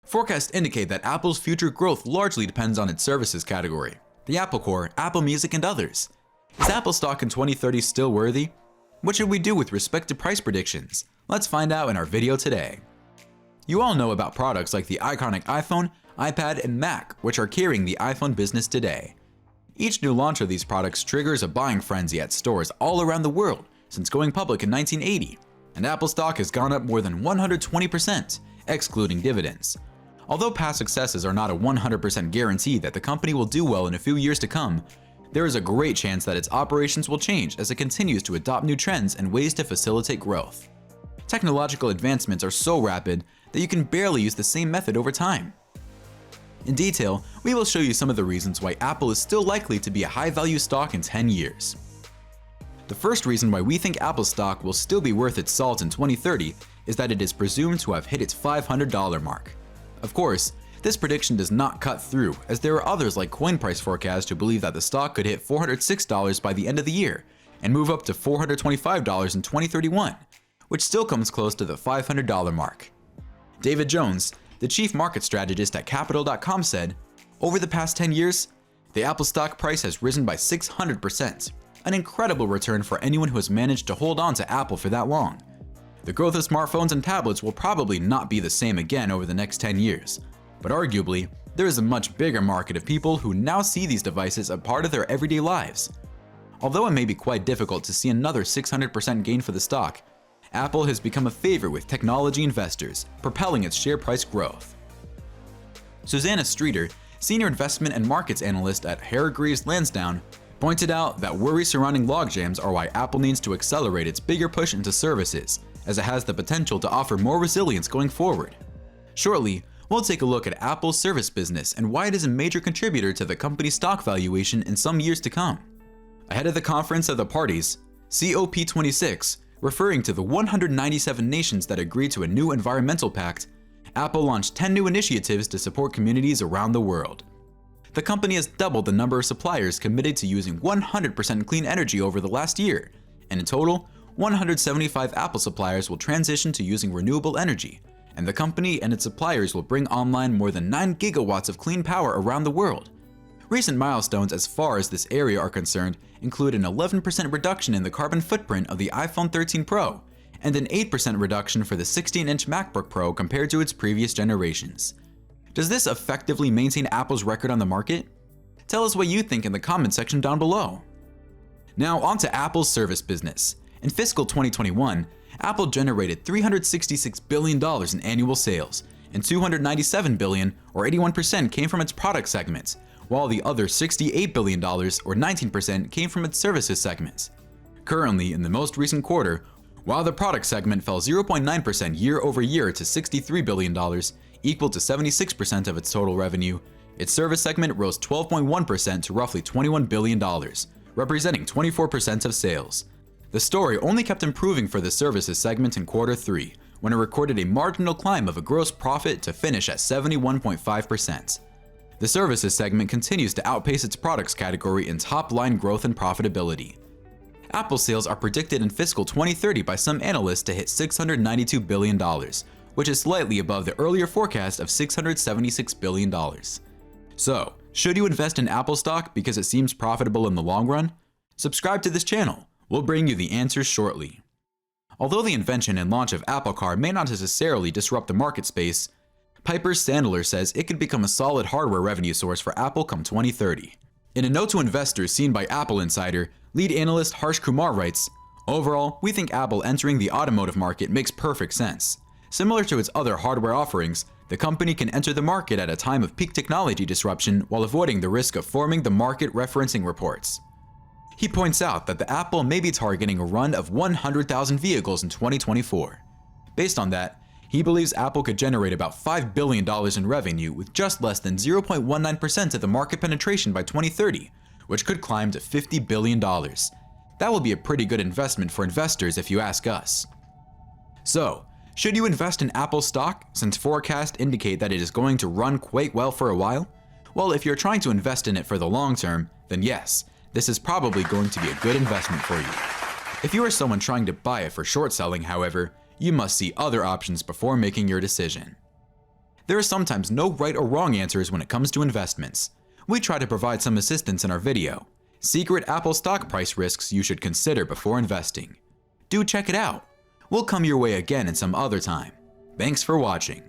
Forecasts indicate that Apple's future growth largely depends on its services category, the Apple Core, Apple Music, and others. Is Apple stock in 2030 still worthy? What should we do with respect to price predictions? Let's find out in our video today. You all know about products like the iconic iPhone, iPad, and Mac, which are carrying the iPhone business today. Each new launch of these products triggers a buying frenzy at stores all around the world since going public in 1980, and Apple stock has gone up more than 120%, excluding dividends. Although past successes are not a 100% guarantee that the company will do well in a few years to come, there is a great chance that its operations will change as it continues to adopt new trends and ways to facilitate growth. Technological advancements are so rapid that you can barely use the same method over time. In detail, we will show you some of the reasons why Apple is still likely to be a high-value stock in 10 years. The first reason why we think Apple stock will still be worth its salt in 2030 is that it is presumed to have hit its $500 mark. Of course, this prediction does not cut through, as there are others like Coin Price Forecast who believe that the stock could hit $406 by the end of the year and move up to $425 in 2031, which still comes close to the $500 mark. David Jones, the chief market strategist at Capital.com, said, "Over the past 10 years, the Apple stock price has risen by 600%, an incredible return for anyone who has managed to hold on to Apple for that long. The growth of smartphones and tablets will probably not be the same again over the next 10 years, but arguably, there is a much bigger market of people who now see these devices a part of their everyday lives. Although it may be quite difficult to see another 600% gain for the stock, Apple has become a favorite with technology investors, propelling its share price growth." Susanna Streeter, senior investment and markets analyst at Hargreaves Lansdowne, pointed out that worries surrounding logjams are why Apple needs to accelerate its bigger push into services, as it has the potential to offer more resilience going forward. Shortly, we'll take a look at Apple's service business and why it is a major contributor to the company's stock valuation in some years to come. Ahead of the Conference of the Parties, COP26, referring to the 197 nations that agreed to a new environmental pact, Apple launched 10 new initiatives to support communities around the world. The company has doubled the number of suppliers committed to using 100% clean energy over the last year, and in total, 175 Apple suppliers will transition to using renewable energy, and the company and its suppliers will bring online more than 9 gigawatts of clean power around the world. Recent milestones as far as this area are concerned include an 11% reduction in the carbon footprint of the iPhone 13 Pro and an 8% reduction for the 16-inch MacBook Pro compared to its previous generations. Does this effectively maintain Apple's record on the market? Tell us what you think in the comment section down below. Now on to Apple's service business. In fiscal 2021, Apple generated $366 billion in annual sales, and $297 billion, or 81%, came from its product segments, while the other $68 billion, or 19%, came from its services segments. Currently, in the most recent quarter, while the product segment fell 0.9% year over year to $63 billion, equal to 76% of its total revenue, its service segment rose 12.1% to roughly $21 billion, representing 24% of sales. The story only kept improving for the services segment in quarter 3, when it recorded a marginal climb of a gross profit to finish at 71.5%. The services segment continues to outpace its products category in top-line growth and profitability. Apple sales are predicted in fiscal 2030 by some analysts to hit $692 billion, which is slightly above the earlier forecast of $676 billion. So, should you invest in Apple stock because it seems profitable in the long run? Subscribe to this channel. We'll bring you the answers shortly. Although the invention and launch of Apple Car may not necessarily disrupt the market space, Piper Sandler says it could become a solid hardware revenue source for Apple come 2030. In a note to investors seen by Apple Insider, lead analyst Harsh Kumar writes, "Overall, we think Apple entering the automotive market makes perfect sense. Similar to its other hardware offerings, the company can enter the market at a time of peak technology disruption while avoiding the risk of forming the market referencing reports." He points out that the Apple may be targeting a run of 100,000 vehicles in 2024. Based on that, he believes Apple could generate about $5 billion in revenue with just less than 0.19% of the market penetration by 2030, which could climb to $50 billion. That will be a pretty good investment for investors if you ask us. So, should you invest in Apple stock since forecasts indicate that it is going to run quite well for a while? Well, if you're trying to invest in it for the long term, then yes, this is probably going to be a good investment for you. If you are someone trying to buy it for short selling, however, you must see other options before making your decision. There are sometimes no right or wrong answers when it comes to investments. We try to provide some assistance in our video, Secret Apple Stock Price Risks You Should Consider Before Investing. Do check it out. We'll come your way again in some other time. Thanks for watching.